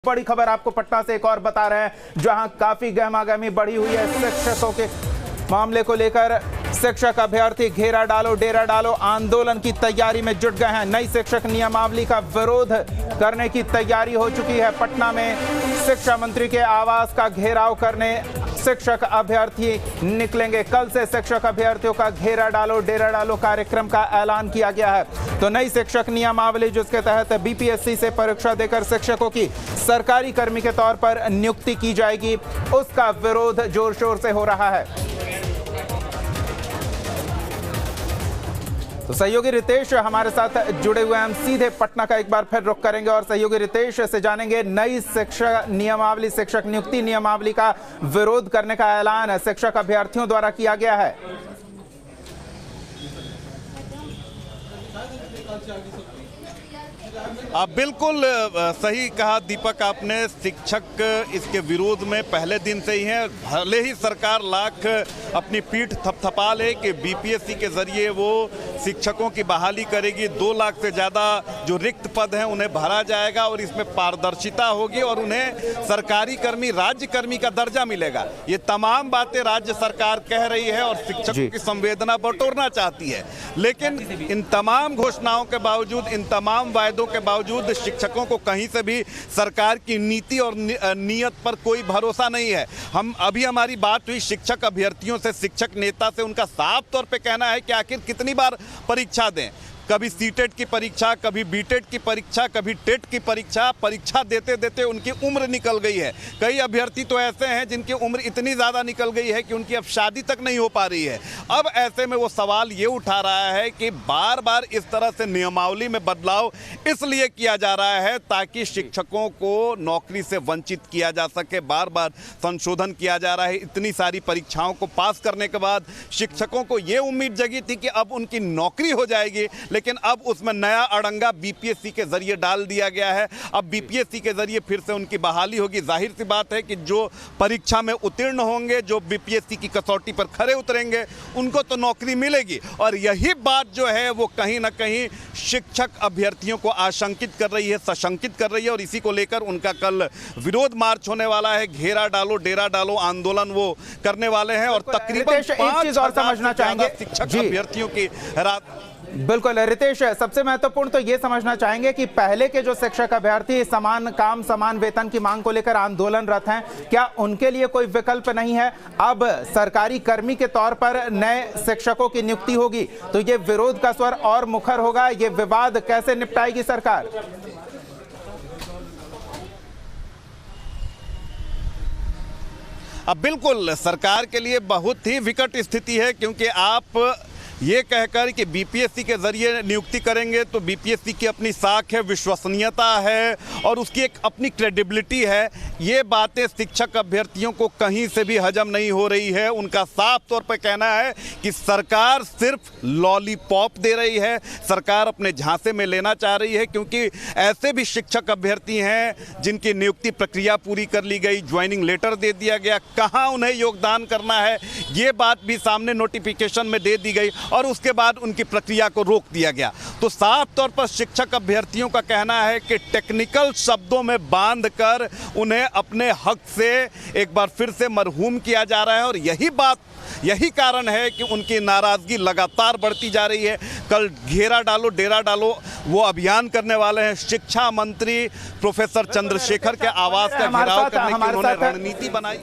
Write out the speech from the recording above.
बड़ी खबर आपको पटना से एक और बता रहे हैं, जहां काफी गहमागहमी बढ़ी हुई है शिक्षकों के मामले को लेकर। शिक्षक अभ्यर्थी घेरा डालो डेरा डालो आंदोलन की तैयारी में जुट गए हैं। नई शिक्षक नियमावली का विरोध करने की तैयारी हो चुकी है। पटना में शिक्षा मंत्री के आवास का घेराव करने शिक्षक अभ्यर्थी निकलेंगे। कल से शिक्षक अभ्यर्थियों का घेरा डालो डेरा डालो कार्यक्रम का ऐलान किया गया है। तो नई शिक्षक नियमावली जिसके तहत बीपीएससी से परीक्षा देकर शिक्षकों की सरकारी कर्मी के तौर पर नियुक्ति की जाएगी, उसका विरोध जोर शोर से हो रहा है। तो सहयोगी रितेश हमारे साथ जुड़े हुए हैं। हम सीधे पटना का एक बार फिर रुख करेंगे और सहयोगी रितेश से जानेंगे नई शिक्षक नियमावली, शिक्षक नियुक्ति नियमावली का विरोध करने का ऐलान शिक्षक अभ्यर्थियों द्वारा किया गया है। बिल्कुल सही कहा दीपक आपने। शिक्षक इसके विरोध में पहले दिन से ही हैं। भले ही सरकार लाख अपनी पीठ थपथपा ले कि बीपीएससी के जरिए वो शिक्षकों की बहाली करेगी, 2 लाख से ज़्यादा जो रिक्त पद हैं उन्हें भरा जाएगा और इसमें पारदर्शिता होगी और उन्हें सरकारी कर्मी, राज्य कर्मी का दर्जा मिलेगा। ये तमाम बातें राज्य सरकार कह रही है और शिक्षकों की संवेदना बटोरना चाहती है। लेकिन इन तमाम घोषणाओं के बावजूद, इन तमाम वायदों के बावजूद शिक्षकों को कहीं से भी सरकार की नीति और नीयत पर कोई भरोसा नहीं है। हमारी बात हुई शिक्षक अभ्यर्थियों से, शिक्षक नेता से। उनका साफ तौर पे कहना है कि आखिर कितनी बार परीक्षा दें, कभी सीटेट की परीक्षा, कभी बीटेट की परीक्षा, कभी टेट की परीक्षा देते देते उनकी उम्र निकल गई है। कई अभ्यर्थी तो ऐसे हैं जिनकी उम्र इतनी ज़्यादा निकल गई है कि उनकी अब शादी तक नहीं हो पा रही है। अब ऐसे में वो सवाल ये उठा रहा है कि बार बार इस तरह से नियमावली में बदलाव इसलिए किया जा रहा है ताकि शिक्षकों को नौकरी से वंचित किया जा सके। बार बार संशोधन किया जा रहा है। इतनी सारी परीक्षाओं को पास करने के बाद शिक्षकों को ये उम्मीद जगी थी कि अब उनकी नौकरी हो जाएगी, लेकिन अब उसमें नया अड़ंगा बीपीएससी के जरिए डाल दिया गया है। अब बीपीएससी के जरिए फिर से उनकी बहाली होगी। जाहिर सी बात है कि जो परीक्षा में उत्तीर्ण होंगे, जो बीपीएससी की कसौटी पर खरे उतरेंगे, उनको तो नौकरी मिलेगी। और यही बात जो है वो कहीं ना कहीं शिक्षक अभ्यर्थियों को आशंकित कर रही है, सशंकित कर रही है। और इसी को लेकर उनका कल विरोध मार्च होने वाला है। घेरा डालो डेरा डालो आंदोलन वो करने वाले हैं और तकरीबन 5,000 शिक्षक अभ्यर्थियों की बिल्कुल रितेश, सबसे महत्वपूर्ण तो ये समझना चाहेंगे कि पहले के जो शिक्षक अभ्यर्थी समान काम समान वेतन की मांग को लेकर आंदोलनरत हैं, क्या उनके लिए कोई विकल्प नहीं है? अब सरकारी कर्मी के तौर पर नए शिक्षकों की नियुक्ति होगी तो ये विरोध का स्वर और मुखर होगा। ये विवाद कैसे निपटाएगी सरकार? अब बिल्कुल सरकार के लिए बहुत ही विकट स्थिति है, क्योंकि आप ये कहकर कि बीपीएससी के जरिए नियुक्ति करेंगे तो बीपीएससी की अपनी साख है, विश्वसनीयता है और उसकी एक अपनी क्रेडिबिलिटी है। ये बातें शिक्षक अभ्यर्थियों को कहीं से भी हजम नहीं हो रही है। उनका साफ तौर पर कहना है कि सरकार सिर्फ लॉलीपॉप दे रही है, सरकार अपने झांसे में लेना चाह रही है, क्योंकि ऐसे भी शिक्षक अभ्यर्थी हैं जिनकी नियुक्ति प्रक्रिया पूरी कर ली गई, ज्वाइनिंग लेटर दे दिया गया, कहाँ उन्हें योगदान करना है ये बात भी सामने नोटिफिकेशन में दे दी गई और उसके बाद उनकी प्रक्रिया को रोक दिया गया। तो साफ तौर पर शिक्षक अभ्यर्थियों का कहना है कि टेक्निकल शब्दों में बांधकर उन्हें अपने हक से एक बार फिर से मरहूम किया जा रहा है और यही कारण है कि उनकी नाराजगी लगातार बढ़ती जा रही है। कल घेरा डालो डेरा डालो वो अभियान करने वाले हैं। शिक्षा मंत्री प्रोफेसर चंद्रशेखर के आवास का घेराव करने की उन्होंने रणनीति बनाई।